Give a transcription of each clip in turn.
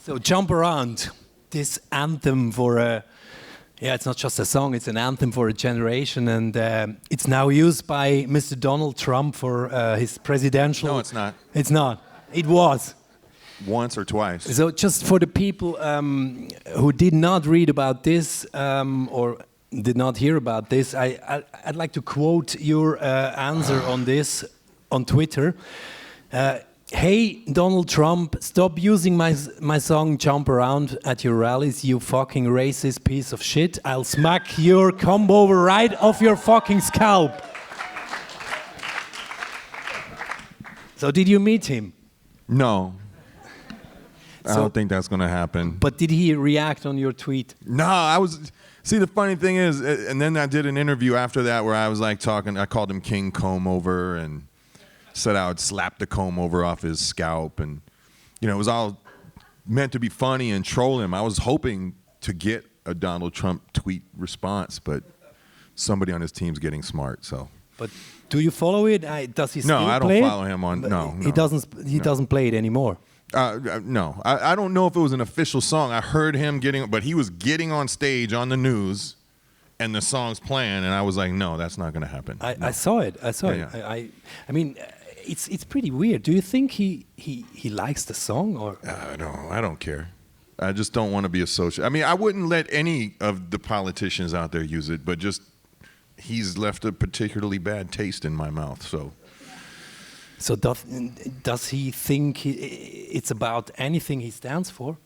So Jump Around, this anthem for a, it's not just a song, it's an anthem for a generation, and it's now used by Mr. Donald Trump for his presidential... No, it's not. It's not. It was. Once or twice. So just for the people who did not read about this or did not hear about this, I'd like to quote your answer on this on Twitter. Hey, Donald Trump, stop using my song Jump Around at your rallies, you fucking racist piece of shit. I'll smack your comb over right off your fucking scalp. So did you meet him? No. I don't think that's going to happen. But did he react on your tweet? No, see, the funny thing is, and then I did an interview after that where I was like talking, I called him King Comb Over and said I would slap the comb over off his scalp, and it was all meant to be funny and troll him. I was hoping to get a Donald Trump tweet response, but somebody on his team's getting smart. So. But do you follow it? Does he still play it? No, I don't follow him on. No, he doesn't. He doesn't play it anymore. No, I don't know if it was an official song. I heard him but he was getting on stage on the news, and the song's playing, and I was like, no, that's not going to happen. I saw it. I saw it. I mean. It's pretty weird. Do you think he likes the song or? I don't care. I just don't want to be associated. I mean, I wouldn't let any of the politicians out there use it, but just he's left a particularly bad taste in my mouth. So does he think it's about anything he stands for?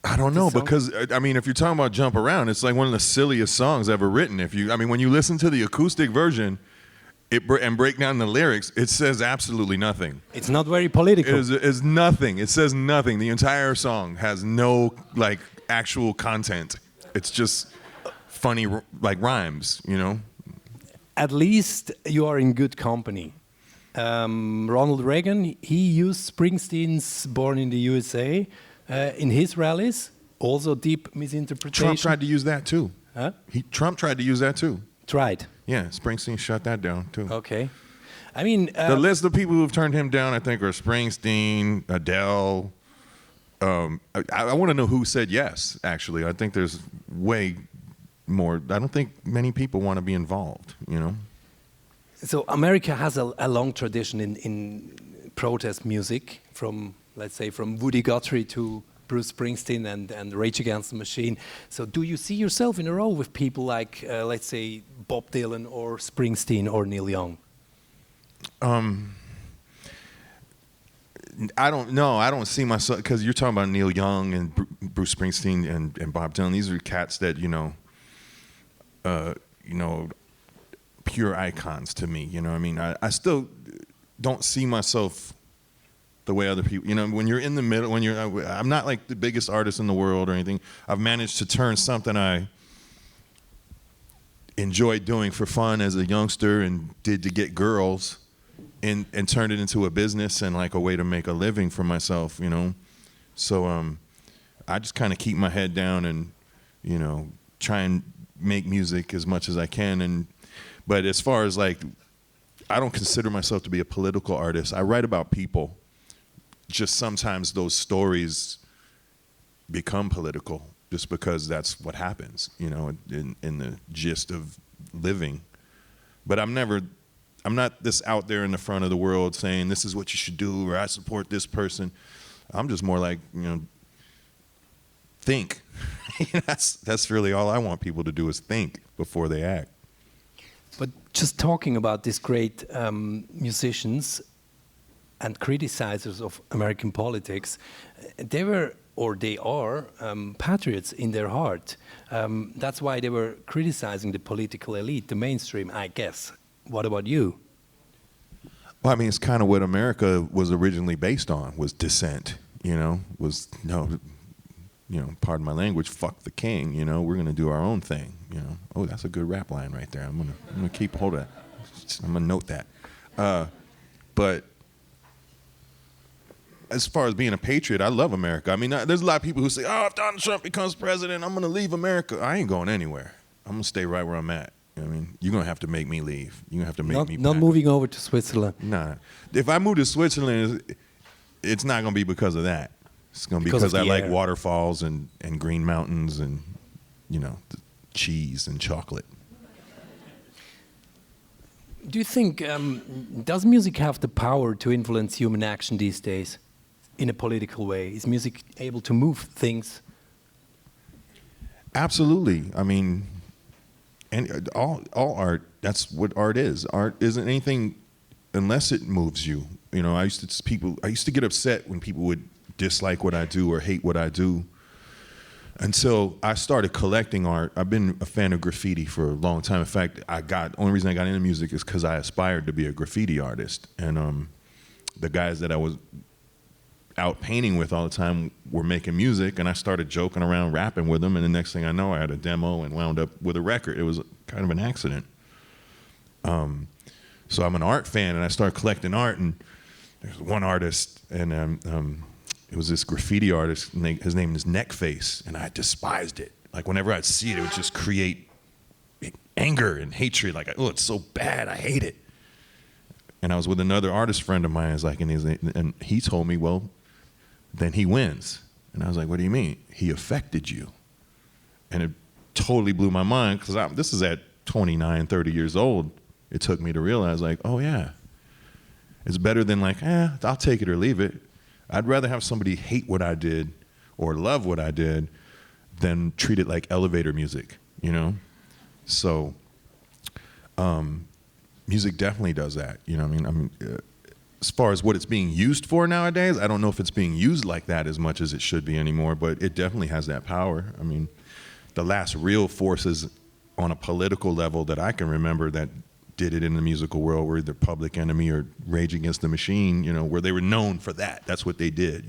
I don't know, because I mean, if you're talking about Jump Around, it's like one of the silliest songs ever written. When you listen to the acoustic version. And break down the lyrics, it says absolutely nothing. It's not very political. It's nothing. It says nothing. The entire song has no actual content. It's just funny rhymes, At least you are in good company. Ronald Reagan, he used Springsteen's "Born in the USA" in his rallies. Also deep misinterpretation. Trump tried to use that too. Huh? Trump tried to use that too. Tried. Yeah, Springsteen shut that down too. Okay. I mean... the list of people who have turned him down, I think, are Springsteen, Adele. I want to know who said yes, actually. I think there's way more. I don't think many people want to be involved, So America has a long tradition in protest music, from Woody Guthrie to Bruce Springsteen and Rage Against the Machine. So do you see yourself in a row with people like, let's say, Bob Dylan or Springsteen or Neil Young? I don't know. I don't see myself, because you're talking about Neil Young and Bruce Springsteen and Bob Dylan. These are cats that, pure icons to me. I still don't see myself the way other people, when you're in the middle, I'm not like the biggest artist in the world or anything. I've managed to turn something I enjoyed doing for fun as a youngster and did to get girls and turned it into a business and a way to make a living for myself, So I just kind of keep my head down and, try and make music as much as I can. But as far as I don't consider myself to be a political artist. I write about people. Just sometimes those stories become political just because that's what happens, in the gist of living. But I'm not this out there in the front of the world saying this is what you should do or I support this person. I'm just more like, think. That's really all I want people to do is think before they act. But just talking about these great musicians and criticizers of American politics, they were, or they are, patriots in their heart. That's why they were criticizing the political elite, the mainstream, I guess. What about you? Well, I mean, it's kind of what America was originally based on, was dissent, pardon my language, fuck the king, we're going to do our own thing, Oh, that's a good rap line right there. I'm gonna keep hold of that. I'm going to note that. But as far as being a patriot, I love America. I mean, there's a lot of people who say, oh, if Donald Trump becomes president, I'm going to leave America. I ain't going anywhere. I'm going to stay right where I'm at. I mean, you're going to have to make me leave. You're going to have to make me Not moving over to Switzerland. Nah. If I move to Switzerland, it's not going to be because of that. It's going to be Because because of I the like air. waterfalls and green mountains and, cheese and chocolate. Do you think, does music have the power to influence human action these days in a political way? Is music able to move things? Absolutely. I mean, and all art, that's what art is. Art isn't anything unless it moves you. I used to get upset when people would dislike what I do or hate what I do. Until I started collecting art. I've been a fan of graffiti for a long time. In fact, only reason I got into music is because I aspired to be a graffiti artist. And the guys that I was out painting with all the time were making music, and I started joking around, rapping with them, and the next thing I know, I had a demo and wound up with a record. It was kind of an accident. So I'm an art fan, and I started collecting art, and there's one artist, and it was this graffiti artist, and his name is Neckface, and I despised it. Like, whenever I'd see it, it would just create anger and hatred. Like, oh, it's so bad, I hate it. And I was with another artist friend of mine, and he told me, well, then he wins. And I was like, what do you mean? He affected you. And it totally blew my mind, because this is at 29, 30 years old. It took me to realize, like, oh yeah, it's better than like, I'll take it or leave it. I'd rather have somebody hate what I did or love what I did than treat it like elevator music, So music definitely does that, as far as what it's being used for nowadays, I don't know if it's being used like that as much as it should be anymore, but it definitely has that power. I mean, the last real forces on a political level that I can remember that did it in the musical world were either Public Enemy or Rage Against the Machine, where they were known for that. That's what they did,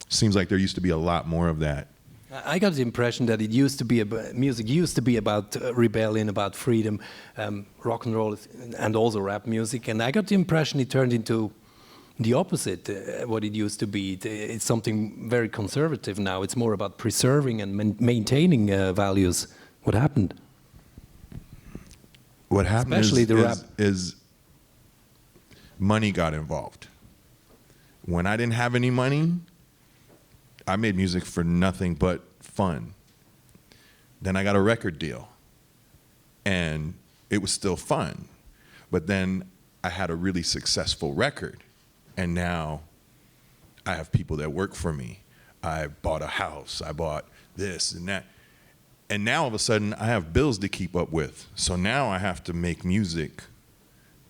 Seems like there used to be a lot more of that. I got the impression that music used to be about rebellion, about freedom, rock and roll, and also rap music. And I got the impression it turned into the opposite, what it used to be. It's something very conservative now. It's more about preserving and maintaining values. What happened? What happened Especially the rap. is money got involved. When I didn't have any money, I made music for nothing but fun. Then I got a record deal, and it was still fun. But then I had a really successful record, and now I have people that work for me. I bought a house, I bought this and that. And now all of a sudden I have bills to keep up with. So now I have to make music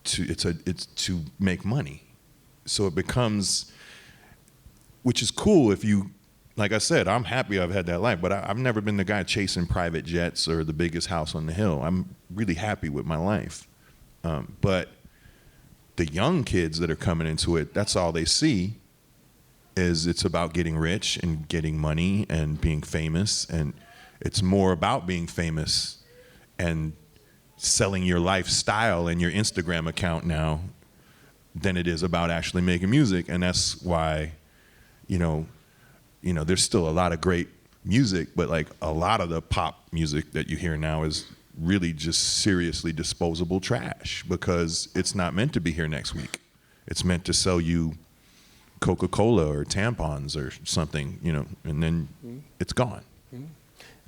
to make money. So it becomes, which is cool if you, like I said, I'm happy I've had that life, but I've never been the guy chasing private jets or the biggest house on the hill. I'm really happy with my life. But the young kids that are coming into it, that's all they see is it's about getting rich and getting money and being famous. And it's more about being famous and selling your lifestyle and your Instagram account now than it is about actually making music. And that's why, there's still a lot of great music, but like a lot of the pop music that you hear now is really just seriously disposable trash because it's not meant to be here next week. It's meant to sell you Coca-Cola or tampons or something, and then it's gone.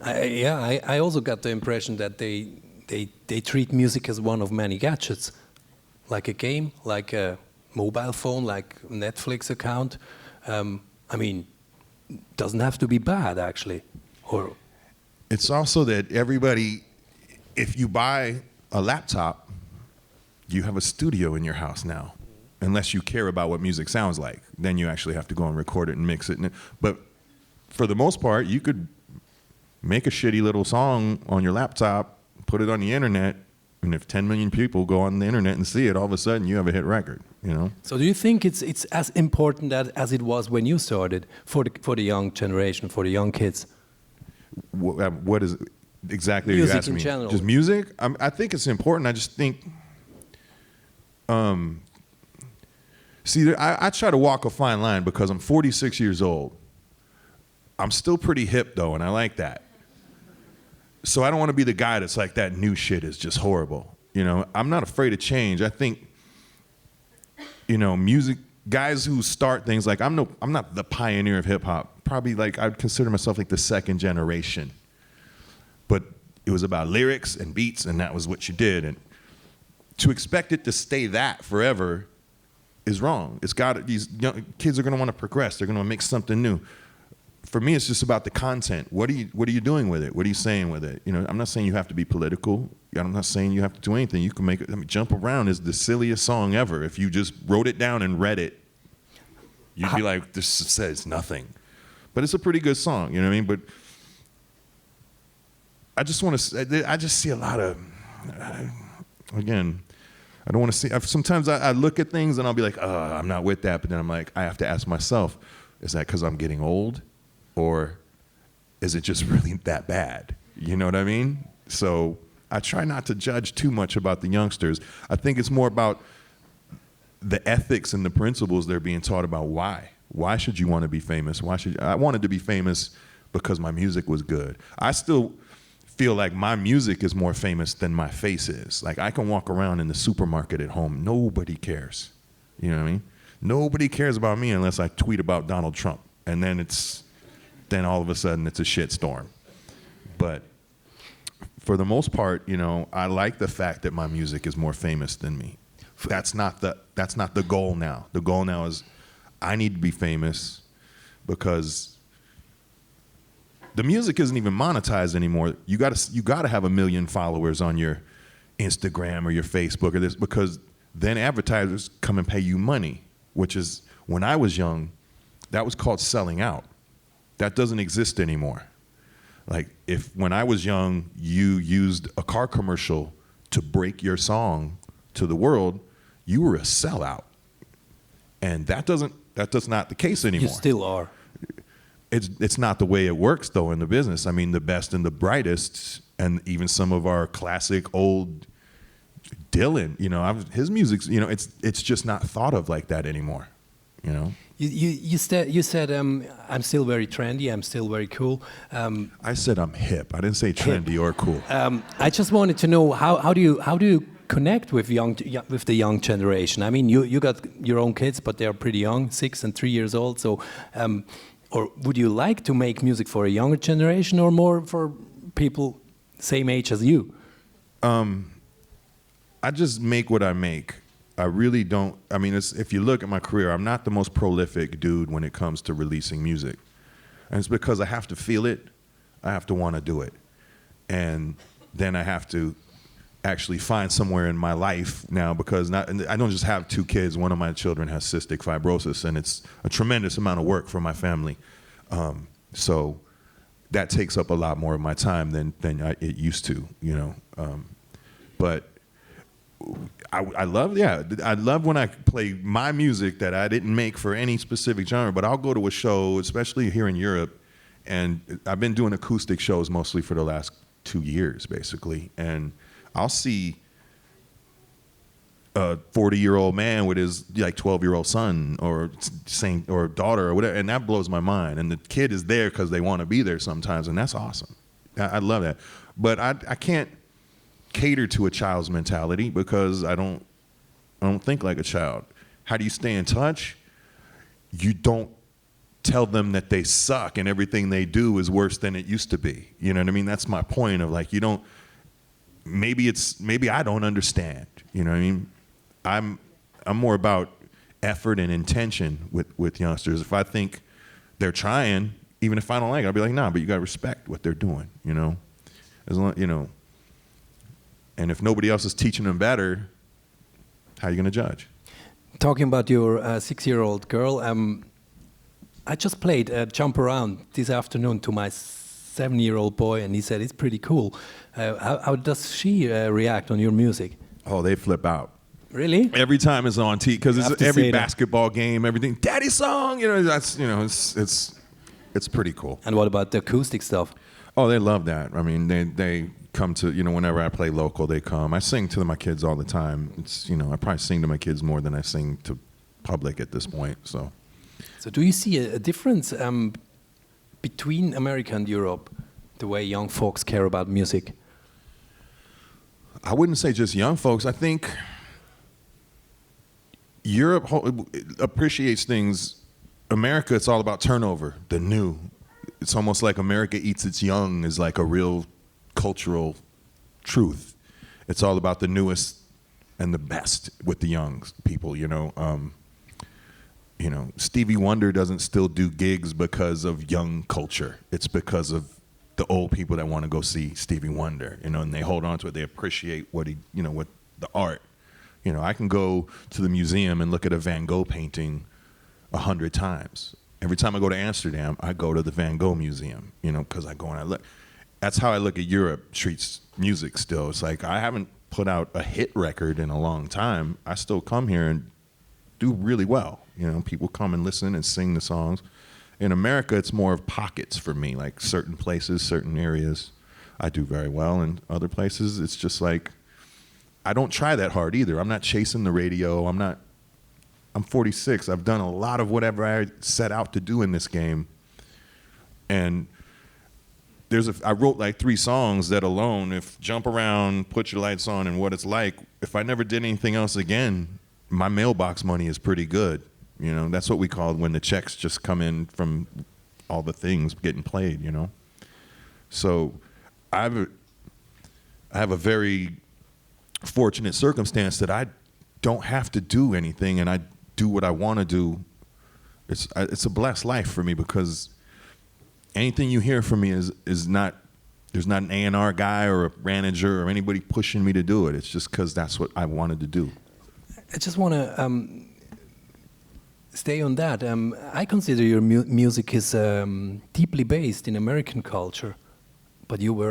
I also got the impression that they treat music as one of many gadgets, like a game, like a mobile phone, like a Netflix account. Doesn't have to be bad, actually. Or it's also that everybody, if you buy a laptop, you have a studio in your house now, unless you care about what music sounds like. Then you actually have to go and record it and mix it. But for the most part, you could make a shitty little song on your laptop, put it on the internet, and if 10 million people go on the internet and see it, all of a sudden you have a hit record, So do you think it's as important as it was when you started for the young generation, for the young kids? What is exactly music are you asking in me? general. Just music? I think it's important. I just think, I try to walk a fine line because I'm 46 years old. I'm still pretty hip though, and I like that. So I don't want to be the guy that's like, that new shit is just horrible. I'm not afraid of change. I think, music guys who start things like I'm not the pioneer of hip hop. Probably like I'd consider myself like the second generation. But it was about lyrics and beats, and that was what you did. And to expect it to stay that forever is wrong. It's got these young kids are going to want to progress. They're going to make something new. For me, it's just about the content. What are you doing with it? What are you saying with it? You know, I'm not saying you have to be political. I'm not saying you have to do anything. You can make it. I mean, Jump Around is the silliest song ever. If you just wrote it down and read it, you'd be like, this says nothing. But it's a pretty good song. You know what I mean? But I just see a lot of, again, I don't want to see, sometimes I look at things and I'll be like, I'm not with that. But then I'm like, I have to ask myself, is that because I'm getting old? Or is it just really that bad? You know what I mean? So I try not to judge too much about the youngsters. I think it's more about the ethics and the principles they're being taught about why. Why should you want to be famous? I wanted to be famous because my music was good. I still feel like my music is more famous than my face is. Like I can walk around in the supermarket at home. Nobody cares. You know what I mean? Nobody cares about me unless I tweet about Donald Trump. And then all of a sudden it's a shitstorm. But for the most part, you know, I like the fact that my music is more famous than me. That's not the goal now. The goal now is I need to be famous because the music isn't even monetized anymore. You gotta have 1 million followers on your Instagram or your Facebook or this, because then advertisers come and pay you money, which is, when I was young, that was called selling out. That doesn't exist anymore. Like when I was young, you used a car commercial to break your song to the world, you were a sellout. And that's not the case anymore. You still are. It's not the way it works though in the business. I mean, the best and the brightest, and even some of our classic old Dylan, you know, his music's, you know, it's just not thought of like that anymore, you know. You said I'm still very trendy. I'm still very cool. I said I'm hip. I didn't say trendy or cool. I just wanted to know how do you connect with the young generation? I mean, you got your own kids, but they are pretty young, 6 and 3 years old. So, or would you like to make music for a younger generation or more for people same age as you? I just make what I make. I really don't. I mean, if you look at my career, I'm not the most prolific dude when it comes to releasing music. And it's because I have to feel it. I have to want to do it. And then I have to actually find somewhere in my life now, because I don't just have 2 kids. One of my children has cystic fibrosis, and it's a tremendous amount of work for my family. So that takes up a lot more of my time than it used to, you know. But I love when I play my music that I didn't make for any specific genre, but I'll go to a show, especially here in Europe, and I've been doing acoustic shows mostly for the last 2 years, basically, and I'll see a 40-year-old man with his like 12-year-old son or daughter or whatever, and that blows my mind. And the kid is there because they want to be there sometimes, and that's awesome. I love that, but I can't cater to a child's mentality because I don't think like a child. How do you stay in touch? You don't tell them that they suck and everything they do is worse than it used to be. You know what I mean? That's my point of like, you don't, maybe I don't understand. You know what I mean? I'm more about effort and intention with youngsters. If I think they're trying, even if I don't like it, I'll be like, nah, but you got to respect what they're doing, you know? As long, you know, and if nobody else is teaching them better, how are you going to judge? Talking about your 6-year-old girl, I just played Jump Around this afternoon to my 7-year-old boy, and he said it's pretty cool. How does she react on your music? Oh, they flip out. Really? Every time it's on TV, because it's every basketball game, everything. Daddy song, you know, that's, you know, it's pretty cool. And what about the acoustic stuff? Oh, they love that. I mean, they come to, you know, whenever I play local, they come. I sing to my kids all the time. It's, you know, I probably sing to my kids more than I sing to public at this point. So do you see a difference between America and Europe, the way young folks care about music? I wouldn't say just young folks. I think Europe appreciates things. America, it's all about turnover, the new. It's almost like America eats its young is like a real cultural truth. It's all about the newest and the best with the young people, you know. Stevie Wonder doesn't still do gigs because of young culture. It's because of the old people that want to go see Stevie Wonder, you know, and they hold on to it. They appreciate what what the art. You know, I can go to the museum and look at a Van Gogh painting 100 times. Every time I go to Amsterdam, I go to the Van Gogh Museum, you know, because I go and I look. That's how I look at Europe treats music still. It's like I haven't put out a hit record in a long time. I still come here and do really well. You know, people come and listen and sing the songs. In America, it's more of pockets for me, like certain places, certain areas I do very well, and other places it's just like, I don't try that hard either. I'm not chasing the radio. I'm 46. I've done a lot of whatever I set out to do in this game. And I wrote like 3 songs that alone, if Jump Around, Put Your Lights On, and What It's Like, if I never did anything else again, my mailbox money is pretty good. You know, that's what we call when the checks just come in from all the things getting played, you know. So I have a very fortunate circumstance that I don't have to do anything, and I do what I want to do. It's a blessed life for me, because anything you hear from me is not, there's not an A&R guy or a manager or anybody pushing me to do it. It's just because that's what I wanted to do. I just want to stay on that. I consider your music is deeply based in American culture, but you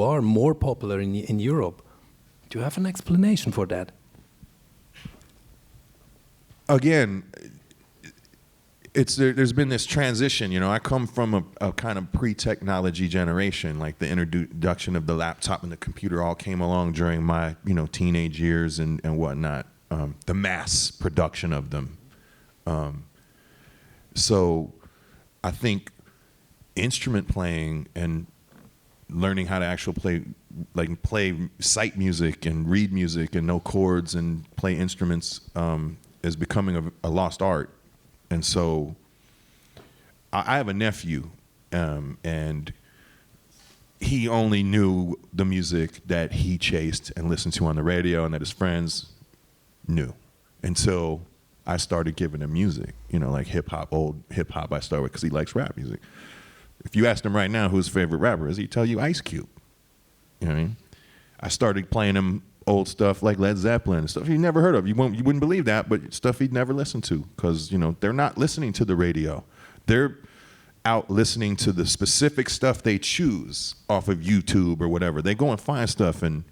are more popular in Europe. Do you have an explanation for that? Again, there's been this transition. You know, I come from a kind of pre-technology generation. Like the introduction of the laptop and the computer all came along during my teenage years and whatnot. The mass production of them. So I think instrument playing and learning how to actually play sight music and read music and know chords and play instruments is becoming a lost art. And so I have a nephew, and he only knew the music that he chased and listened to on the radio and that his friends knew. Until I started giving him music, like hip-hop, old hip-hop I started with, because he likes rap music. If you asked him right now who his favorite rapper is, he'd tell you Ice Cube. You know what I mean? I started playing him old stuff like Led Zeppelin and stuff he never heard of. You wouldn't believe that, but stuff he'd never listened to, because they're not listening to the radio. They're out listening to the specific stuff they choose off of YouTube or whatever. They go and find stuff, and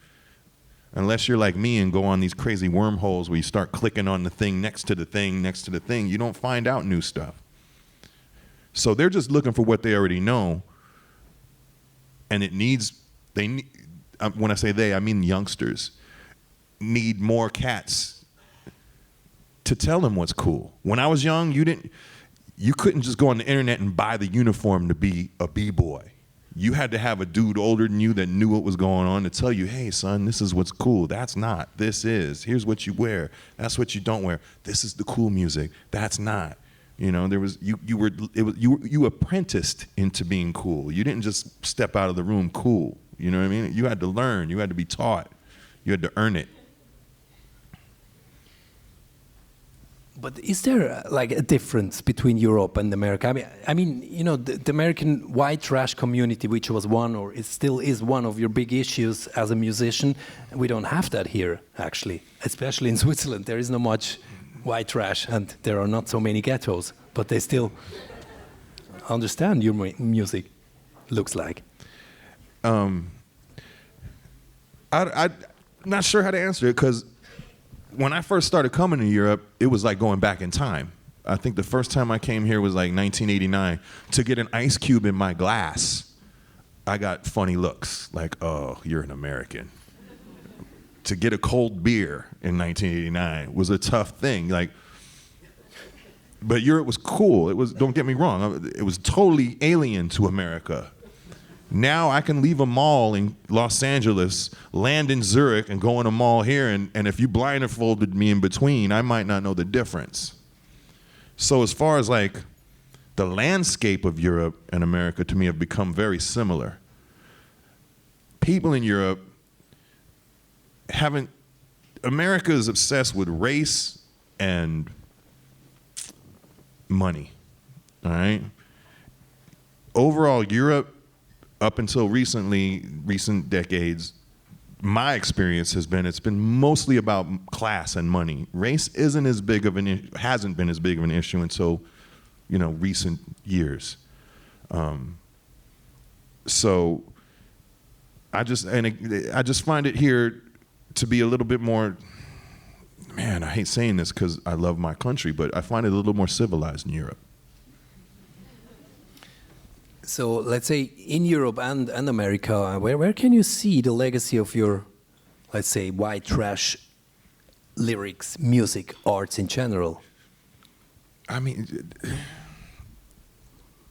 unless you're like me and go on these crazy wormholes where you start clicking on the thing next to the thing next to the thing, you don't find out new stuff. So they're just looking for what they already know, and when I say they, I mean youngsters, need more cats to tell them what's cool. When I was young, you couldn't just go on the internet and buy the uniform to be a b-boy. You had to have a dude older than you that knew what was going on to tell you, hey son, this is what's cool. That's not. This is. Here's what you wear. That's what you don't wear. This is the cool music. That's not. You apprenticed into being cool. You didn't just step out of the room cool. You know what I mean? You had to learn. You had to be taught. You had to earn it. But is there like a difference between Europe and America? I mean, the American white trash community, which was it still is one of your big issues as a musician. We don't have that here, actually, especially in Switzerland. There is not much white trash, and there are not so many ghettos, but they still understand your music, looks like. I'm not sure how to answer it, because when I first started coming to Europe, it was like going back in time. I think the first time I came here was like 1989. To get an ice cube in my glass, I got funny looks, like, oh, you're an American. To get a cold beer in 1989 was a tough thing. But Europe was cool. It was, don't get me wrong, it was totally alien to America. Now I can leave a mall in Los Angeles, land in Zurich, and go in a mall here, and if you blindfolded me in between, I might not know the difference. So as far as like the landscape of Europe and America, to me, have become very similar. People in Europe America is obsessed with race and money, all right? Overall, Europe, up until recent decades, my experience it's been mostly about class and money. Race hasn't been as big of an issue until, recent years. So I just find it here to be a little bit more, man, I hate saying this because I love my country, but I find it a little more civilized in Europe. So let's say in Europe and America, where can you see the legacy of your, let's say, white trash lyrics, music, arts in general? I mean,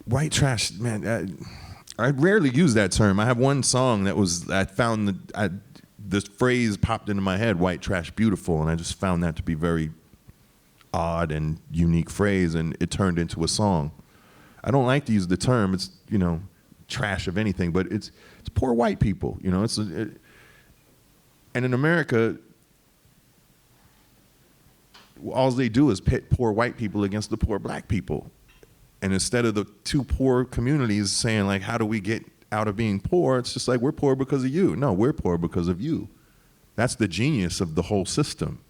white trash, man, I rarely use that term. I have one song that this phrase popped into my head, white trash beautiful, and I just found that to be very odd and unique phrase, and it turned into a song. I don't like to use the term, it's, trash of anything, but it's poor white people, and in America, all they do is pit poor white people against the poor black people. And instead of the two poor communities saying, like, how do we get out of being poor? It's just like, we're poor because of you. No, we're poor because of you. That's the genius of the whole system.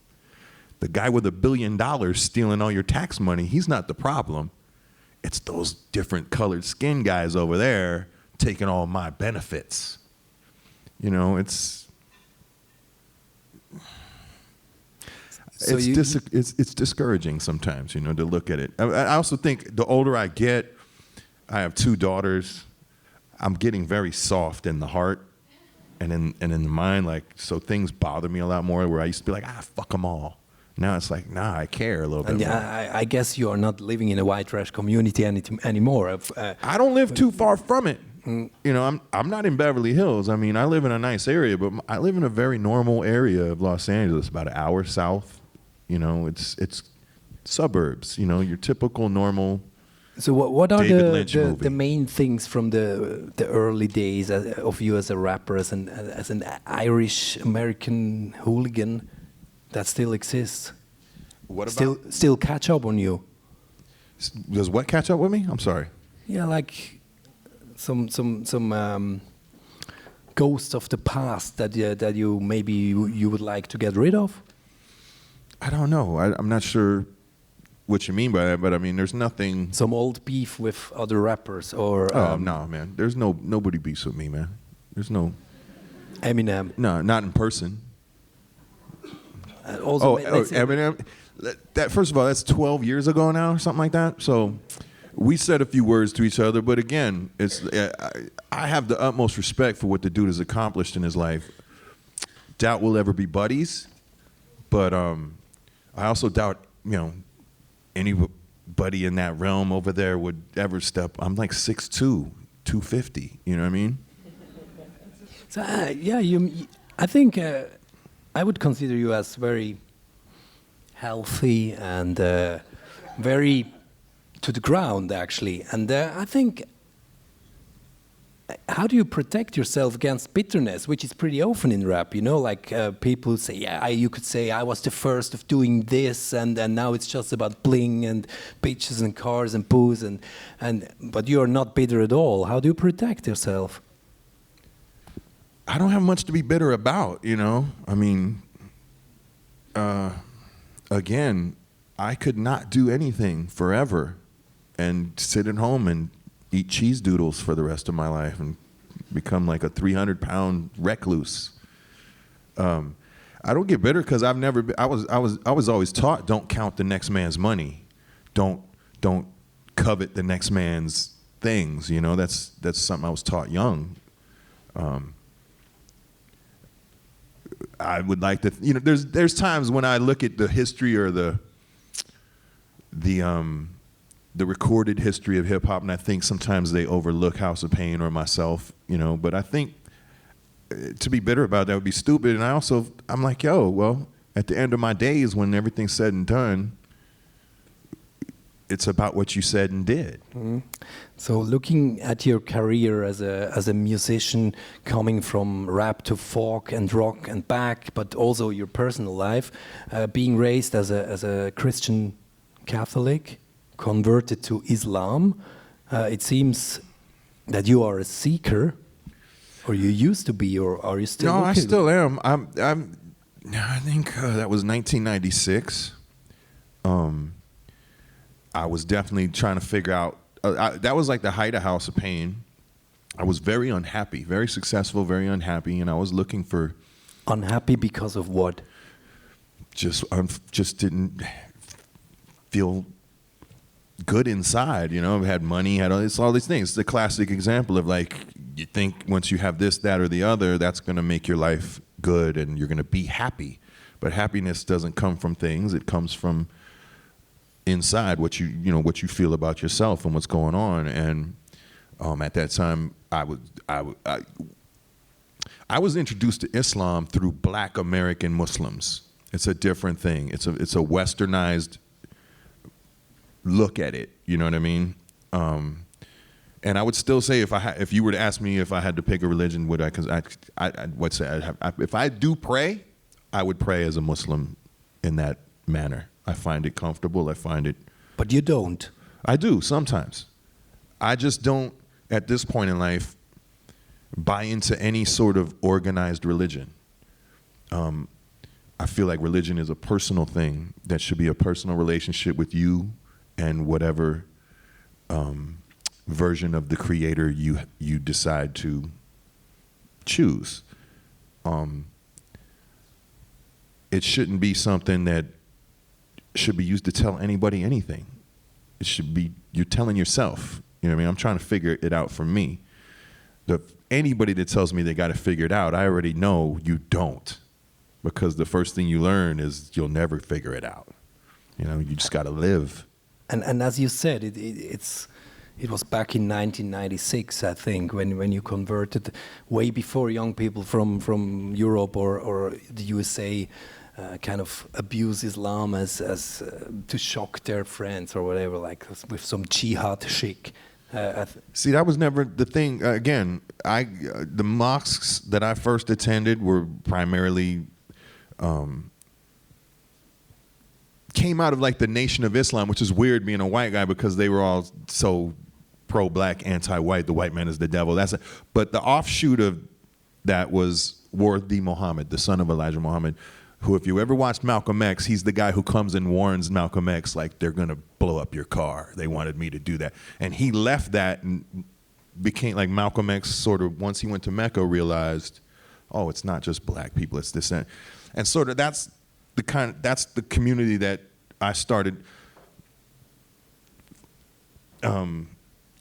The guy with $1 billion stealing all your tax money, he's not the problem. It's those different colored skin guys over there taking all my benefits. It's discouraging sometimes, to look at it. I also think the older I get, I have 2 daughters, I'm getting very soft in the heart and in the mind, like, so things bother me a lot more, where I used to be like, fuck them all. Now it's like, nah, I care a little bit more. I guess you are not living in a white trash community anymore. I don't live too far from it. I'm not in Beverly Hills. I mean, I live in a nice area, but I live in a very normal area of Los Angeles, about an hour south. It's suburbs, your typical normal. So what are the the main things from the early days of you as a rapper, as an Irish American hooligan that still exists? What about still catch up on you? Does what catch up with me? I'm sorry. Yeah, like some ghosts of the past that you maybe you would like to get rid of. I don't know. I'm not sure what you mean by that, but I mean, there's nothing. Some old beef with other rappers, or no, man. There's nobody beefs with me, man. There's no Eminem. No, not in person. Also, Eminem. That first of all, that's 12 years ago now, or something like that. So we said a few words to each other, but again, I have the utmost respect for what the dude has accomplished in his life. Doubt we'll ever be buddies, but I also doubt anybody in that realm over there would ever step. I'm like 6'2", 250. You know what I mean? So I think I would consider you as very healthy and very to the ground, actually. And I think, how do you protect yourself against bitterness, which is pretty often in rap, like people say, you could say I was the first of doing this, and now it's just about bling and bitches and cars and booze, but you're not bitter at all. How do you protect yourself? I don't have much to be bitter about, I mean, again, I could not do anything forever and sit at home and eat cheese doodles for the rest of my life and become like a 300-pound recluse. I don't get bitter because I've never been, I was always taught, don't count the next man's money, don't covet the next man's things. That's something I was taught young. I would like to, there's times when I look at the history or the the recorded history of hip hop, and I think sometimes they overlook House of Pain or myself, you know. But I think to be bitter about that would be stupid. And I'm like, yo, well, at the end of my days, when everything's said and done, it's about what you said and did. Mm-hmm. So looking at your career as a musician, coming from rap to folk and rock and back, but also your personal life, being raised as a Christian Catholic, converted to Islam, it seems that you are a seeker, or you used to be, or are you still? No, looking? I still am. I think that was 1996. I was definitely trying to figure out, that was like the height of House of Pain. I was very unhappy, very successful, very unhappy, and I was looking for... Unhappy because of what? Just didn't feel good inside, you know. I had money, had all these things. It's the classic example of like, you think once you have this, that, or the other, that's going to make your life good and you're going to be happy. But happiness doesn't come from things. It comes from inside, what you feel about yourself and what's going on. And at that time, I was introduced to Islam through Black American Muslims. It's a different thing. It's a westernized look at it. You know what I mean? And I would still say, if you were to ask me if I had to pick a religion, would I? Because I would say if I do pray, I would pray as a Muslim in that manner. I find it comfortable. I find it. But you don't. I do sometimes. I just don't, at this point in life, buy into any sort of organized religion. I feel like religion is a personal thing that should be a personal relationship with you and whatever version of the creator you decide to choose. It shouldn't be something that should be used to tell anybody anything. It should be, you're telling yourself. You know what I mean? I'm trying to figure it out for me. Anybody that tells me they got to figure it out, I already know you don't. Because the first thing you learn is you'll never figure it out. You know, you just got to live. And as you said, it was back in 1996, I think, when you converted, way before young people from Europe or the USA kind of abuse Islam as to shock their friends or whatever, like with some jihad chic. See, that was never the thing. Again, the mosques that I first attended were primarily came out of like the Nation of Islam, which is weird being a white guy because they were all so pro-black, anti-white. The white man is the devil. But the offshoot of that was Wardi Muhammad, the son of Elijah Muhammad, who, if you ever watched Malcolm X, he's the guy who comes and warns Malcolm X, like, they're going to blow up your car. They wanted me to do that. And he left that and became like Malcolm X sort of, once he went to Mecca, realized, oh, it's not just black people, it's this and sort of that's the community that I started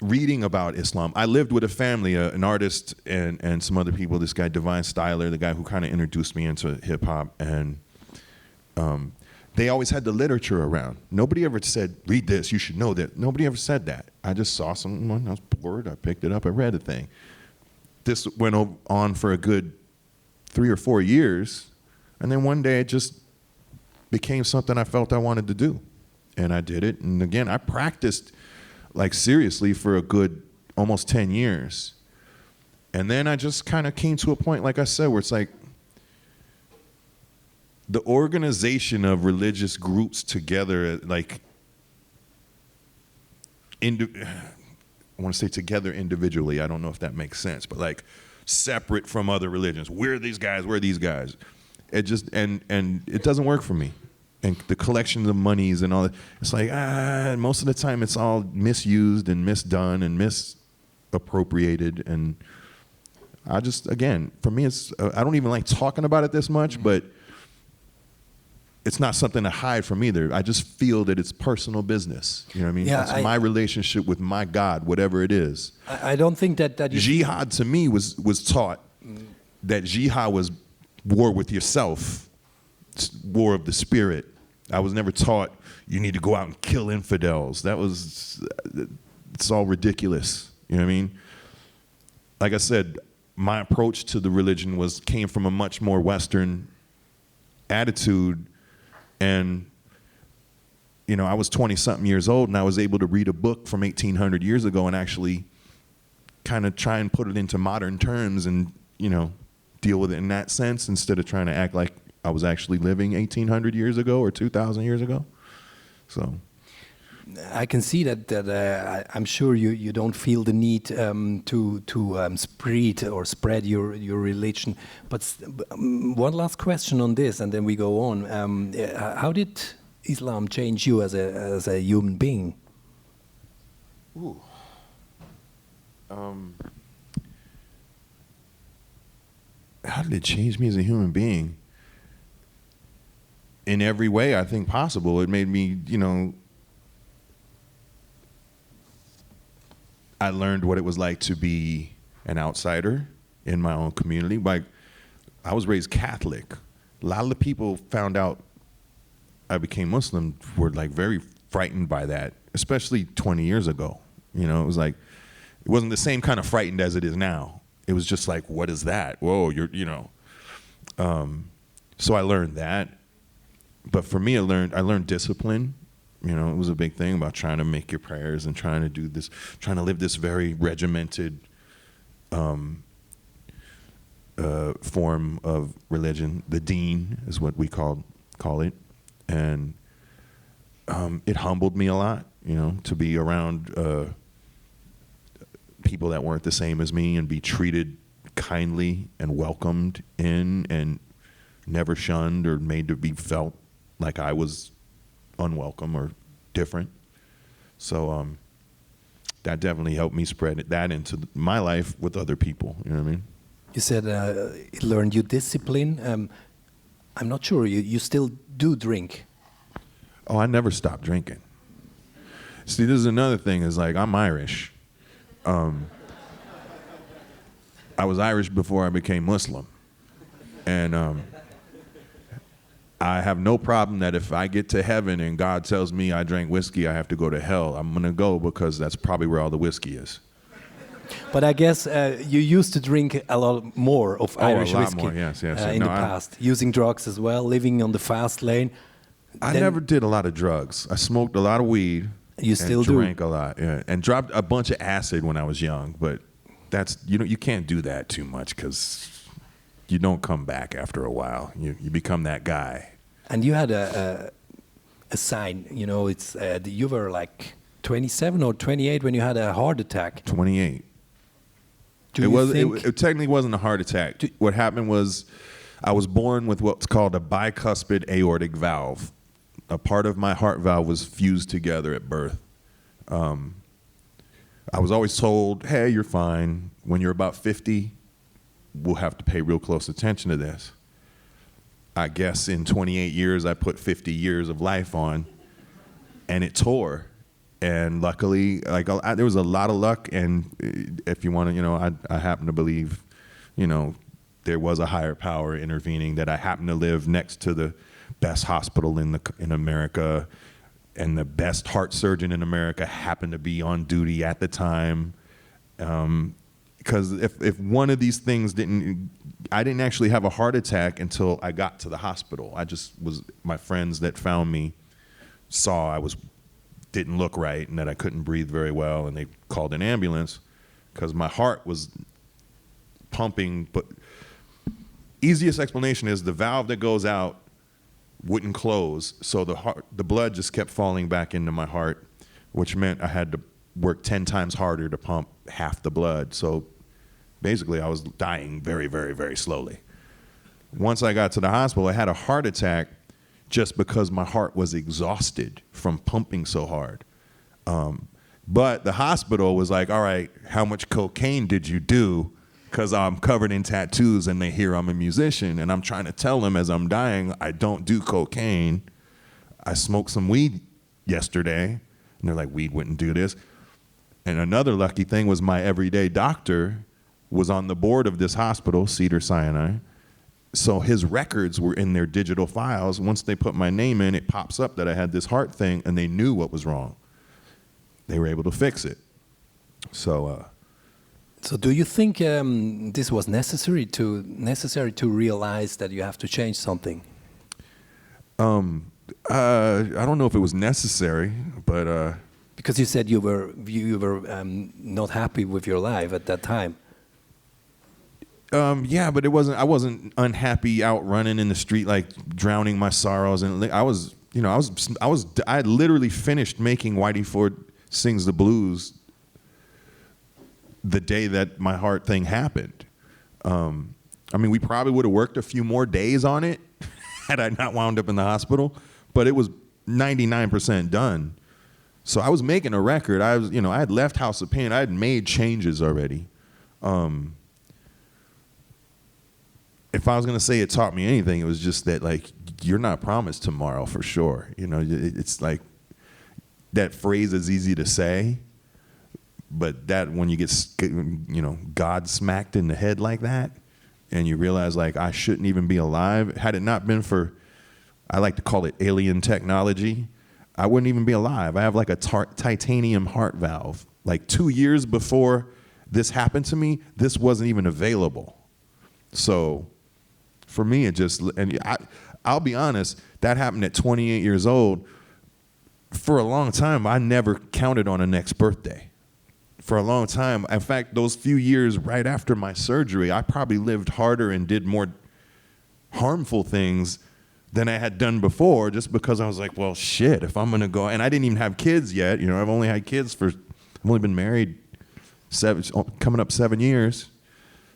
reading about Islam. I lived with a family, an artist and some other people, this guy, Divine Styler, the guy who kind of introduced me into hip hop. And they always had the literature around. Nobody ever said, read this, you should know that. Nobody ever said that. I just saw someone, I was bored, I picked it up, I read the thing. This went on for a good 3 or 4 years. And then one day it just became something I felt I wanted to do. And I did it. And again, I practiced like seriously for a good almost 10 years. And then I just kind of came to a point, like I said, where it's like the organization of religious groups together, like, I want to say together individually. I don't know if that makes sense, but like separate from other religions. We're these guys, we're these guys. It just, and it doesn't work for me. And the collection of monies and all that, it's like, most of the time it's all misused and misdone and misappropriated. And I just, again, for me, it's, I don't even like talking about it this much, but it's not something to hide from either. I just feel that it's personal business. You know what I mean? Yeah, it's my relationship with my God, whatever it is. I don't think that jihad to me was taught that jihad was war with yourself, war of the spirit. I was never taught you need to go out and kill infidels. It's all ridiculous. You know what I mean? Like I said, my approach to the religion came from a much more Western attitude, and I was 20-something years old, and I was able to read a book from 1800 years ago and actually kind of try and put it into modern terms and, deal with it in that sense instead of trying to act like I was actually living 1800 years ago or 2000 years ago. So I can see that I'm sure you don't feel the need to spread your religion. But one last question on this, and then we go on. How did Islam change you as a human being? Ooh. How did it change me as a human being? In every way I think possible. It made me, I learned what it was like to be an outsider in my own community. Like, I was raised Catholic. A lot of the people found out I became Muslim were like very frightened by that, especially 20 years ago. It was like, it wasn't the same kind of frightened as it is now. It was just like, what is that? Whoa, so I learned that. But for me, I learned discipline. It was a big thing about trying to make your prayers and trying to live this very regimented form of religion. The deen is what we call it. And it humbled me a lot, to be around people that weren't the same as me and be treated kindly and welcomed in and never shunned or made to be felt like I was unwelcome or different. So that definitely helped me spread that into my life with other people. You know what I mean? You said it learned you discipline. I'm not sure. You still do drink? Oh, I never stopped drinking. See, this is another thing. Is like, I'm Irish. I was Irish before I became Muslim, and I have no problem that if I get to heaven and God tells me I drank whiskey, I have to go to hell. I'm gonna go because that's probably where all the whiskey is. But I guess you used to drink a lot more of Irish whiskey. More, yes. In the past, using drugs as well, living on the fast lane. I never did a lot of drugs. I smoked a lot of weed. You still do? Drank a lot, yeah, and dropped a bunch of acid when I was young. But that's you can't do that too much because you don't come back after a while. You become that guy. And you had a sign. It's you were like 27 or 28 when you had a heart attack. 28. It technically wasn't a heart attack. What happened was I was born with what's called a bicuspid aortic valve. A part of my heart valve was fused together at birth. I was always told, hey, you're fine. When you're about 50, we'll have to pay real close attention to this. I guess in 28 years, I put 50 years of life on, and it tore. And luckily, there was a lot of luck. And if you want to, I happen to believe, there was a higher power intervening, that I happen to live next to the best hospital in America, and the best heart surgeon in America happened to be on duty at the time. Because if one of these things I didn't actually have a heart attack until I got to the hospital. My friends that found me saw I didn't look right and that I couldn't breathe very well, and they called an ambulance because my heart was pumping. But easiest explanation is the valve that goes out wouldn't close, so the blood just kept falling back into my heart, which meant I had to work 10 times harder to pump half the blood. So basically I was dying very, very, very slowly. Once I got to the hospital, I had a heart attack just because my heart was exhausted from pumping so hard. But the hospital was like, all right, how much cocaine did you do? Because I'm covered in tattoos and they hear I'm a musician, and I'm trying to tell them as I'm dying, I don't do cocaine. I smoked some weed yesterday. And they're like, weed wouldn't do this. And another lucky thing was my everyday doctor was on the board of this hospital, Cedar-Sinai. So his records were in their digital files. Once they put my name in, it pops up that I had this heart thing, and they knew what was wrong. They were able to fix it. So do you think this was necessary to realize that you have to change something? I don't know if it was necessary, but because you said you were not happy with your life at that time. Yeah, but it wasn't. I wasn't unhappy out running in the street like drowning my sorrows, and I had literally finished making Whitey Ford Sings the Blues the day that my heart thing happened. I mean, we probably would have worked a few more days on it had I not wound up in the hospital, but it was 99% done. So I was making a record. I had left House of Pain. I had made changes already. If I was going to say it taught me anything, it was just that, like, you're not promised tomorrow for sure. It's like that phrase is easy to say, but that when you get, God smacked in the head like that, and you realize, like, I shouldn't even be alive. Had it not been for, I like to call it alien technology, I wouldn't even be alive. I have like a titanium heart valve. Like 2 years before this happened to me, this wasn't even available. So for me, I'll be honest, that happened at 28 years old. For a long time, I never counted on a next birthday. For a long time, in fact, those few years right after my surgery, I probably lived harder and did more harmful things than I had done before, just because I was like, well, shit, if I'm gonna go, and I didn't even have kids yet. I've only had kids I've only been married coming up 7 years.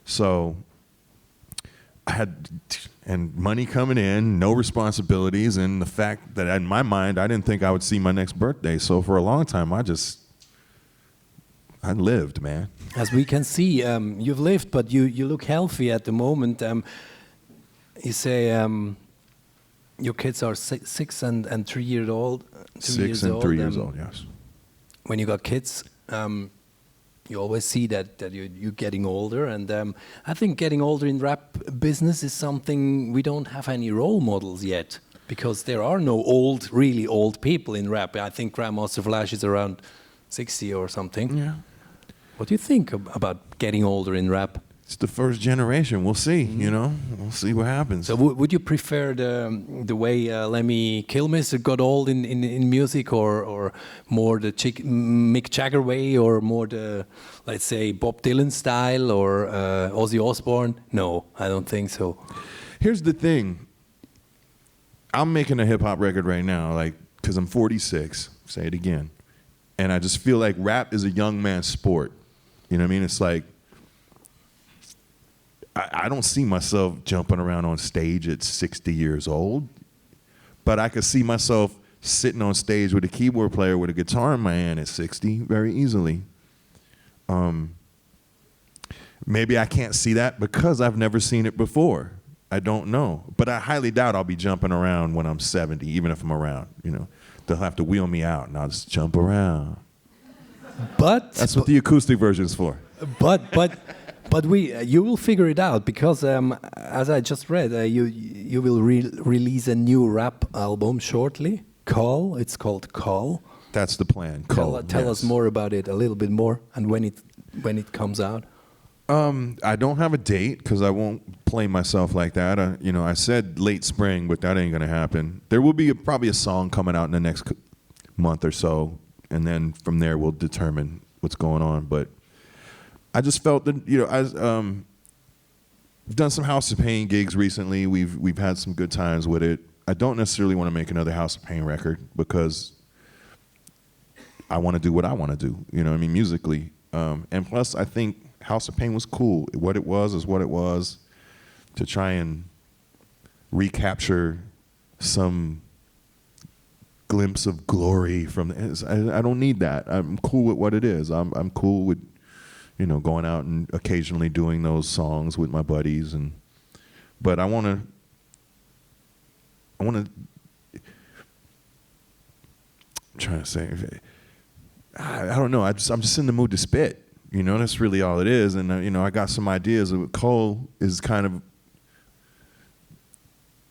So I had, and money coming in, no responsibilities, and the fact that in my mind, I didn't think I would see my next birthday. So for a long time, I lived, man. As we can see, you've lived, but you look healthy at the moment. You say your kids are 6 and 3 years old. 6 and 3 years old, yes. When you got kids, you always see that you're getting older, and I think getting older in rap business is something we don't have any role models yet, because there are no really old people in rap. I think Grandmaster Flash is around 60 or something. Yeah. What do you think about getting older in rap? It's the first generation. We'll see, We'll see what happens. So would you prefer the way Lemmy Kilmister got old in music, or more the Mick Jagger way, or more the, let's say, Bob Dylan style, or Ozzy Osbourne? No, I don't think so. Here's the thing. I'm making a hip-hop record right now, like, because I'm 46, say it again. And I just feel like rap is a young man's sport. You know what I mean? It's like, I don't see myself jumping around on stage at 60 years old, but I could see myself sitting on stage with a keyboard player with a guitar in my hand at 60 very easily. Maybe I can't see that because I've never seen it before. I don't know. But I highly doubt I'll be jumping around when I'm 70, even if I'm around. They'll have to wheel me out, and I'll just jump around. But that's what the acoustic version is for. But you will figure it out, because as I just read, you will release a new rap album shortly. It's called Call. That's the plan. Call. Tell us more about it, a little bit more, and when it comes out. I don't have a date because I won't play myself like that. I said late spring, but that ain't gonna happen. There will be probably a song coming out in the next month or so, and then from there we'll determine what's going on. But I just felt that I've done some House of Pain gigs recently. We've had some good times with it. I don't necessarily want to make another House of Pain record because I want to do what I want to do. Musically, and plus I think House of Pain was cool. What it was is what it was. To try and recapture some glimpse of glory from I don't need that. I'm cool with what it is. I'm cool with going out and occasionally doing those songs with my buddies, but I want to I'm trying to say, I don't know. I'm just in the mood to spit. That's really all it is. And I got some ideas. Cole is kind of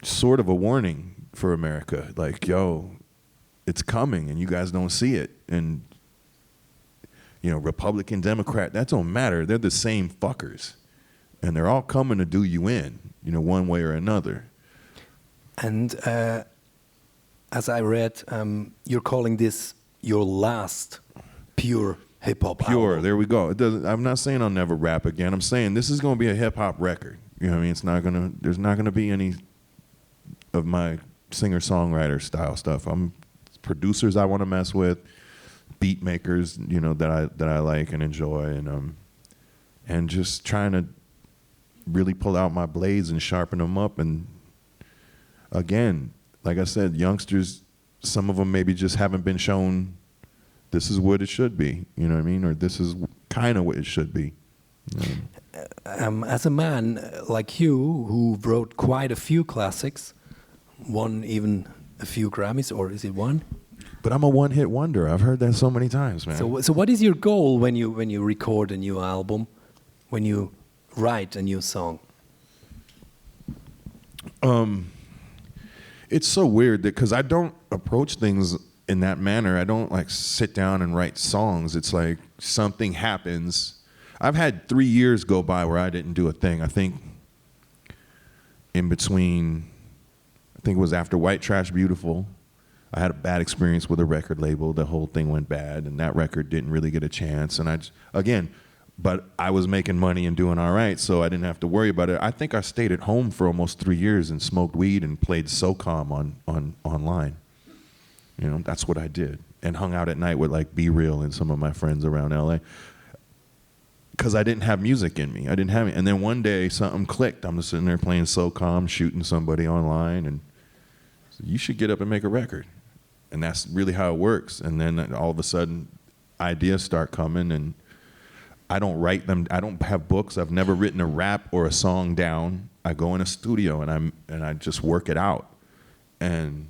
sort of a warning for America. Like, yo, it's coming and you guys don't see it. And, you know, Republican, Democrat, that don't matter. They're the same fuckers. And they're all coming to do you in, you know, one way or another. And as I read, you're calling this your last pure hip-hop Pure, album. there we go. I'm not saying I'll never rap again. I'm saying this is going to be a hip-hop record. You know what I mean? It's not going to, there's not going to be any of my singer-songwriter style stuff. I'm producers I want to mess with, beat makers, you know, that I like and enjoy, and just trying to really pull out my blades and sharpen them up. And again, like I said, youngsters, some of them maybe just haven't been shown this is what it should be, you know what I mean? Or this is kind of what it should be. As a man like you, who wrote quite a few classics, won even a few Grammys, or is it one? But I'm a one-hit wonder. I've heard that so many times, man. So what is your goal when you record a new album, when you write a new song? It's so weird that because I don't approach things in that manner. I don't like sit down and write songs. It's like something happens. I've had 3 years go by where I didn't do a thing. I think in between, I think it was after White Trash Beautiful, I had a bad experience with a record label. The whole thing went bad, and that record didn't really get a chance. And but I was making money and doing all right, so I didn't have to worry about it. I think I stayed at home for almost 3 years and smoked weed and played SOCOM online. You know, that's what I did. And hung out at night with like Be Real and some of my friends around LA. Because I didn't have music in me. I didn't have it. And then one day something clicked. I'm just sitting there playing SOCOM, shooting somebody online, and so you should get up and make a record. And that's really how it works. And then all of a sudden, ideas start coming, and I don't write them. I don't have books. I've never written a rap or a song down. I go in a studio and I just work it out. And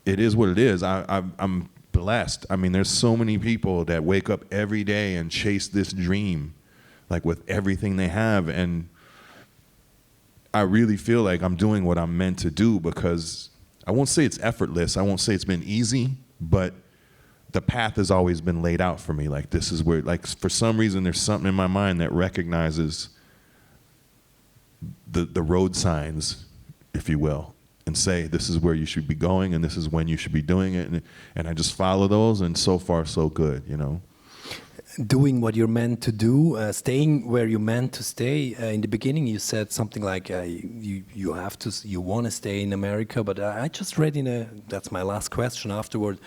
it is what it is. I'm blessed. I mean, there's so many people that wake up every day and chase this dream, like with everything they have. And I really feel like I'm doing what I'm meant to do, because I won't say it's effortless. I won't say it's been easy, but the path has always been laid out for me. Like, this is where, like, for some reason, there's something in my mind that recognizes the road signs, if you will, and say, this is where you should be going, and this is when you should be doing it. And I just follow those, and so far, so good, you know? Doing what you're meant to do, staying where you're meant to stay. In the beginning, you said something like you want to stay in America, but I just read that's my last question. Afterward,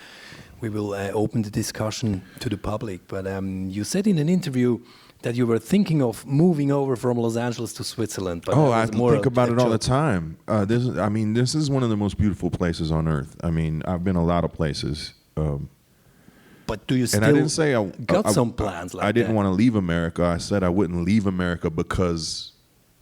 we will open the discussion to the public. But you said in an interview that you were thinking of moving over from Los Angeles to Switzerland. But I think about it all the time. This is one of the most beautiful places on earth. I mean, I've been a lot of places. But do you still and I didn't say got some plans like that? I didn't want to leave America. I said I wouldn't leave America because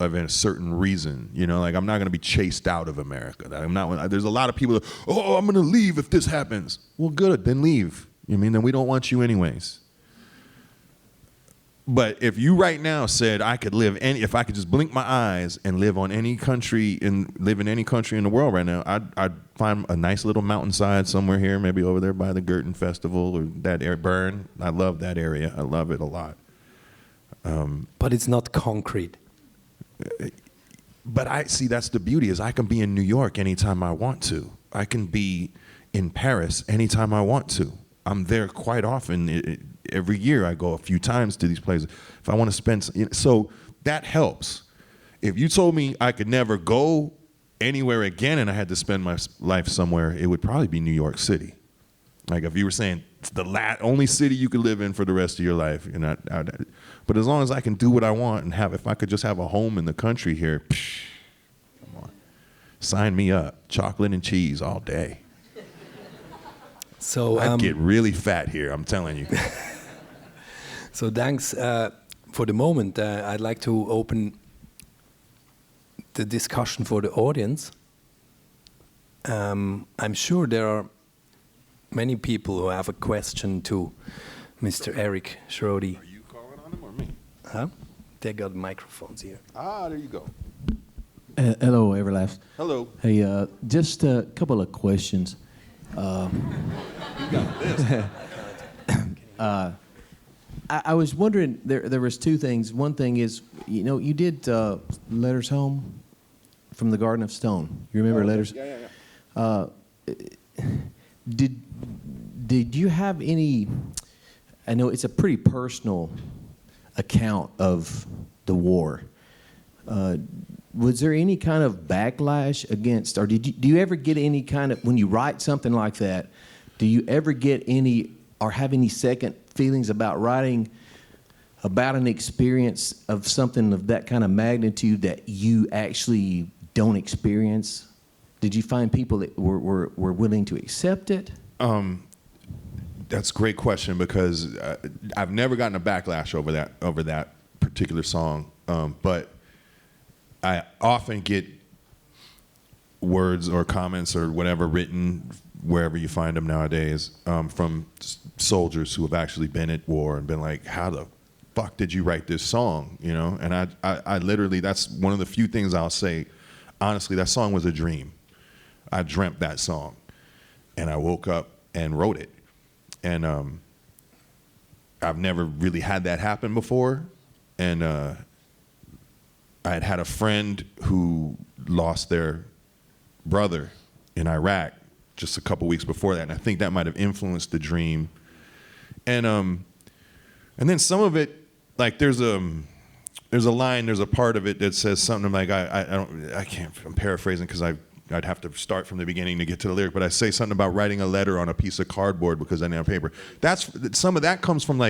of a certain reason. You know, like, I'm not going to be chased out of America. There's a lot of people that, I'm going to leave if this happens. Well, good, then leave. You mean, then we don't want you anyways. But if you right now said I could live if I could just blink my eyes and live in any country in the world right now, I'd find a nice little mountainside somewhere here, maybe over there by the Girton Festival or that area, Bern. I love that area. I love it a lot. But it's not concrete. But that's the beauty, is I can be in New York anytime I want to. I can be in Paris anytime I want to. I'm there quite often. Every year I go a few times to these places. If I want to spend, so that helps. If you told me I could never go anywhere again and I had to spend my life somewhere, it would probably be New York City. Like, if you were saying it's the only city you could live in for the rest of your life, but as long as I can do what I want and if I could just have a home in the country here, come on, sign me up. Chocolate and cheese all day. So I'd get really fat here, I'm telling you. So thanks for the moment. I'd like to open the discussion for the audience. I'm sure there are many people who have a question to Mr. Erik Shrody. Are you calling on him or me? Huh? They got microphones here. There you go. Hello, Everlast. Hello. Hey, just a couple of questions. I was wondering, there was two things. One thing is, you did Letters Home from the Garden of Stone. You remember Letters? Yeah. Did you have any, I know it's a pretty personal account of the war. Was there any kind of backlash against, or do you ever get any kind of, when you write something like that, do you ever get any, or have any second feelings about writing about an experience of something of that kind of magnitude that you actually don't experience? Did you find people that were willing to accept it? That's a great question, because I've never gotten a backlash over that particular song, but I often get words or comments or whatever written wherever you find them nowadays from soldiers who have actually been at war and been like, how the fuck did you write this song? And I literally, that's one of the few things I'll say. Honestly, that song was a dream. I dreamt that song, and I woke up and wrote it. And I've never really had that happen before. And I had a friend who lost their brother in Iraq just a couple weeks before that, and I think that might have influenced the dream. And then some of it, like there's a line, there's a part of it that says something like, I'm paraphrasing because I'd have to start from the beginning to get to the lyric, but I say something about writing a letter on a piece of cardboard because I didn't have paper. Some of that comes from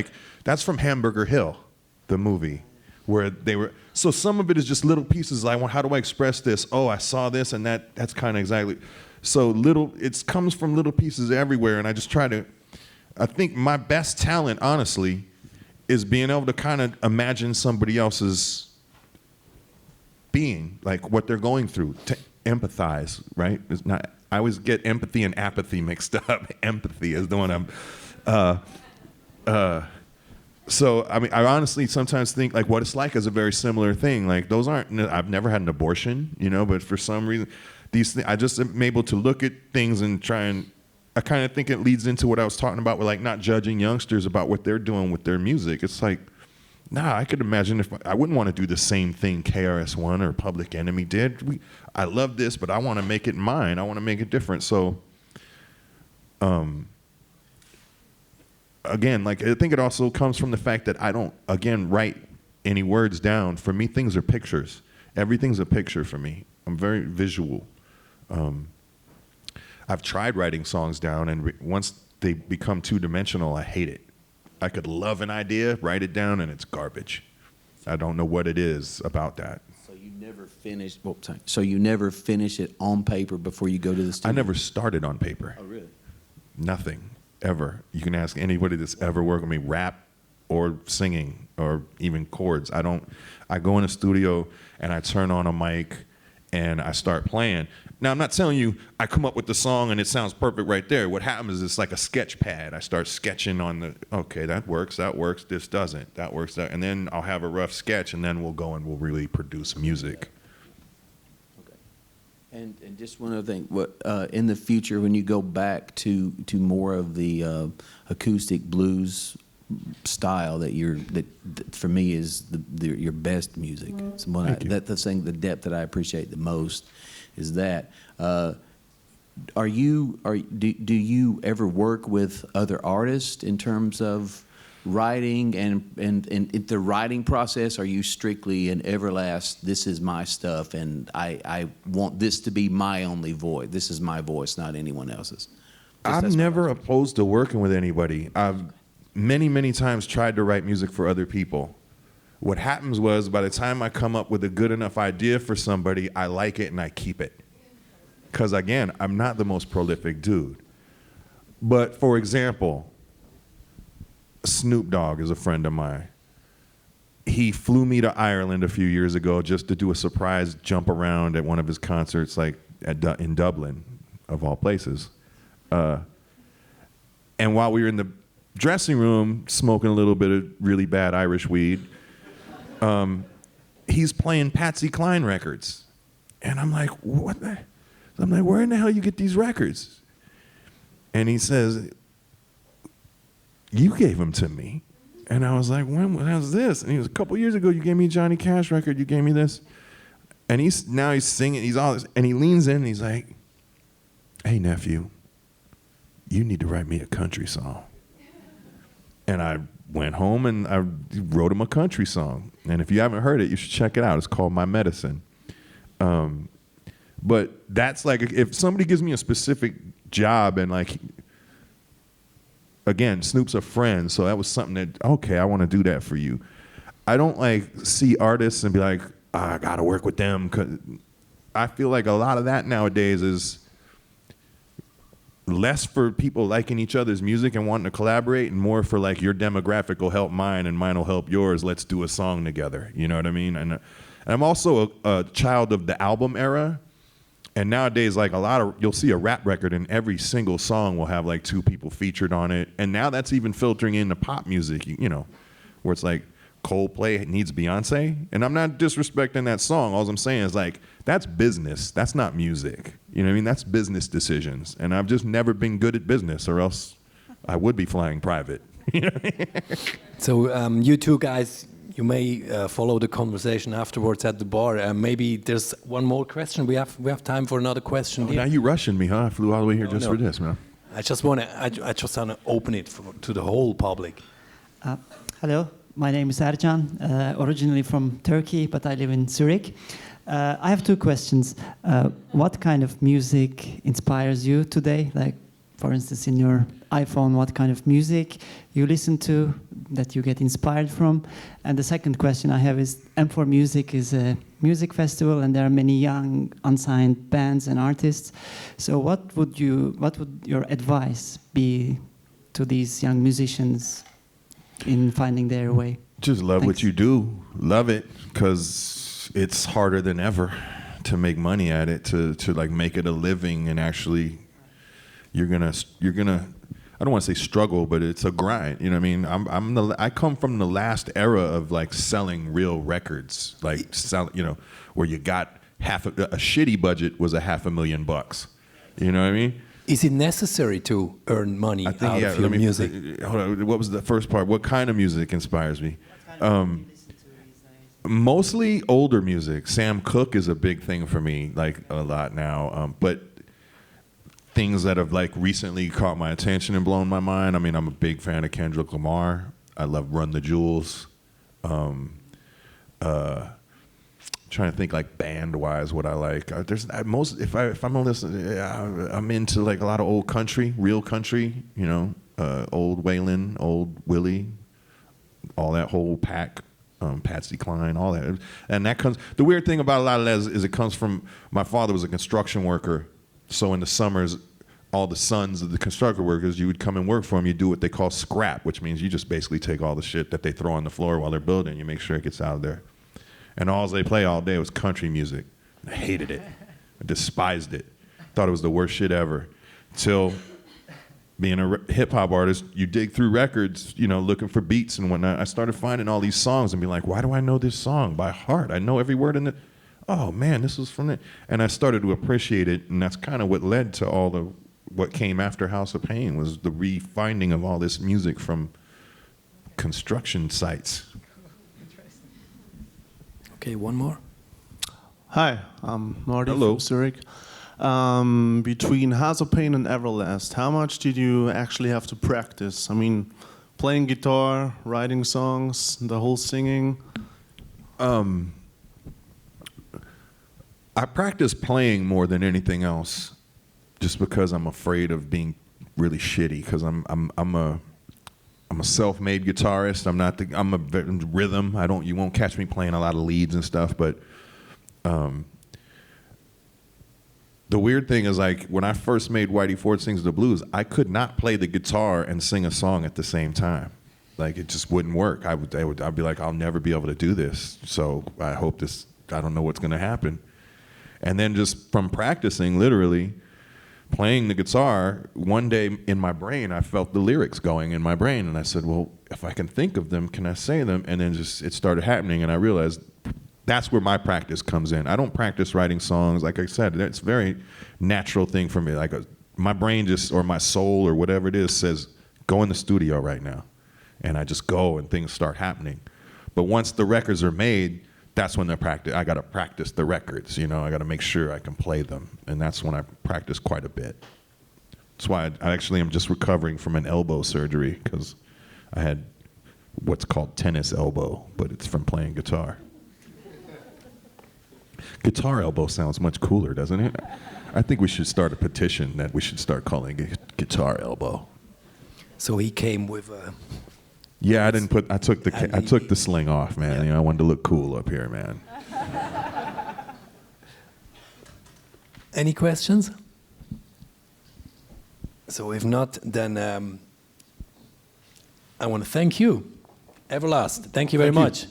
that's from Hamburger Hill, the movie, where they were. So some of it is just little pieces. How do I express this? Oh, I saw this, and that's kind of exactly. So it comes from little pieces everywhere, and I just try to. I think my best talent, honestly, is being able to kind of imagine somebody else's being, like what they're going through, to empathize, right? It's not. I always get empathy and apathy mixed up. Empathy is the one I'm. So I mean, I honestly sometimes think like what it's like is a very similar thing. Like those aren't. I've never had an abortion, but for some reason, these things, I just am able to look at things and try and. I kind of think it leads into what I was talking about with like not judging youngsters about what they're doing with their music. It's like, I could imagine if I wouldn't want to do the same thing KRS-One or Public Enemy did. I love this, but I want to make it mine. I want to make it different. So, again, like I think it also comes from the fact that I don't, again, write any words down. For me, things are pictures. Everything's a picture for me. I'm very visual. I've tried writing songs down, and once they become two-dimensional, I hate it. I could love an idea, write it down, and it's garbage. I don't know what it is about that. So you never finish. So you never finish it on paper before you go to the studio? I never started on paper. Oh, really? Nothing, ever. You can ask anybody that's ever worked with me, rap or singing or even chords. I go in a studio and I turn on a mic and I start playing. Now, I'm not telling you I come up with the song and it sounds perfect right there. What happens is it's like a sketch pad. I start sketching on okay, that works, this doesn't, that works, and then I'll have a rough sketch, and then we'll go and we'll really produce music. Okay. And just one other thing, in the future, when you go back to more of the acoustic blues style that for me is your best music. It's that's the thing, the depth that I appreciate the most is that. Do you ever work with other artists in terms of writing and in the writing process? Are you strictly an Everlast, this is my stuff and I want this to be my only voice, this is my voice, not anyone else's? I'm never opposed to working with anybody. I've many times tried to write music for other people. What happens was by the time I come up with a good enough idea for somebody, I like it and I keep it. Because again, I'm not the most prolific dude. But for example, Snoop Dogg is a friend of mine. He flew me to Ireland a few years ago just to do a surprise jump around at one of his concerts, like in Dublin, of all places. And while we were in the dressing room smoking a little bit of really bad Irish weed, he's playing Patsy Cline records. And I'm like, what the? I'm like, where in the hell you get these records? And he says, you gave them to me. And I was like, when was this? And he was, a couple years ago, you gave me a Johnny Cash record, you gave me this. And now he's singing, he's all this, and he leans in and he's like, hey, nephew, you need to write me a country song. And I went home and I wrote him a country song. And if you haven't heard it, you should check it out. It's called My Medicine. But that's like, if somebody gives me a specific job and like, again, Snoop's a friend, so that was something that, okay, I want to do that for you. I don't like see artists and be like, I got to work with them. 'Cause I feel like a lot of that nowadays is less for people liking each other's music and wanting to collaborate and more for like your demographic will help mine and mine will help yours. Let's do a song together. You know what I mean? And I'm also a child of the album era. And nowadays, like you'll see a rap record and every single song will have like 2 people featured on it. And now that's even filtering into pop music, you know, where it's like Coldplay needs Beyonce. And I'm not disrespecting that song. All I'm saying is like, that's business. That's not music. You know what I mean? That's business decisions. And I've just never been good at business or else I would be flying private. You know what I mean? So you two guys, you may follow the conversation afterwards at the bar. Maybe there's one more question. We have time for another question. Now you rushing me, huh? I flew all the way here just for this, man. I just want to open it to the whole public. Hello, my name is Ercan, originally from Turkey, but I live in Zurich. I have 2 questions. What kind of music inspires you today? Like, for instance, in your iPhone, what kind of music you listen to that you get inspired from? And the second question I have is, m4music is a music festival and there are many young unsigned bands and artists. So what would your advice be to these young musicians in finding their way? Just love Thanks. what you do. Love it, because it's harder than ever to make money at it, to like make it a living, and actually you're gonna I don't want to say struggle, but it's a grind. You know what I mean? I come from the last era of like selling real records, like where you got a shitty budget was $500,000. You know what I mean? Is it necessary to earn money out of your music? Hold on, what was the first part? What kind of music inspires me? What kind of music you listen to these days? Mostly older music. Sam Cooke is a big thing for me, like a lot now. But things that have like recently caught my attention and blown my mind. I mean, I'm a big fan of Kendrick Lamar. I love Run the Jewels. Trying to think like band-wise what I like. If I'm gonna listen, I'm into like a lot of old country, real country. You know, old Waylon, old Willie, all that whole pack. Patsy Cline, all that, and that comes. The weird thing about a lot of that is it comes from my father was a construction worker. So in the summers, all the sons of the construction workers, you would come and work for them. You do what they call scrap, which means you just basically take all the shit that they throw on the floor while they're building. You make sure it gets out of there. And all they play all day was country music. I hated it. I despised it. Thought it was the worst shit ever. Till being a hip hop artist, you dig through records, you know, looking for beats and whatnot. I started finding all these songs and be like, why do I know this song by heart? I know every word in it. Oh man, this was from it. And I started to appreciate it, and that's kind of what led to what came after House of Pain, was the refinding of all this music from construction sites. Okay, one more. Hi, I'm Marty Hello. from Zurich. Between House of Pain and Everlast, how much did you actually have to practice? I mean, playing guitar, writing songs, the whole singing? I practice playing more than anything else, just because I'm afraid of being really shitty. Because I'm a self-made guitarist. I'm a rhythm. You won't catch me playing a lot of leads and stuff. But the weird thing is, like, when I first made Whitey Ford Sings the Blues, I could not play the guitar and sing a song at the same time. Like, it just wouldn't work. I'd be like, I'll never be able to do this. So I don't know what's going to happen. And then just from practicing, literally, playing the guitar, one day in my brain, I felt the lyrics going in my brain. And I said, well, if I can think of them, can I say them? And then it started happening. And I realized that's where my practice comes in. I don't practice writing songs. Like I said, it's a very natural thing for me. Like my brain just, or my soul or whatever it is, says, go in the studio right now. And I just go and things start happening. But once the records are made, that's when I got to practice the records. You know, I got to make sure I can play them. And that's when I practice quite a bit. That's why I actually am just recovering from an elbow surgery, because I had what's called tennis elbow, but it's from playing guitar. Guitar elbow sounds much cooler, doesn't it? I think we should start a petition that we should start calling it guitar elbow. So he came with a... Yeah, I took the sling off, man. Yeah. You know, I wanted to look cool up here, man. Any questions? So if not, then I want to thank you, Everlast. Thank you very much.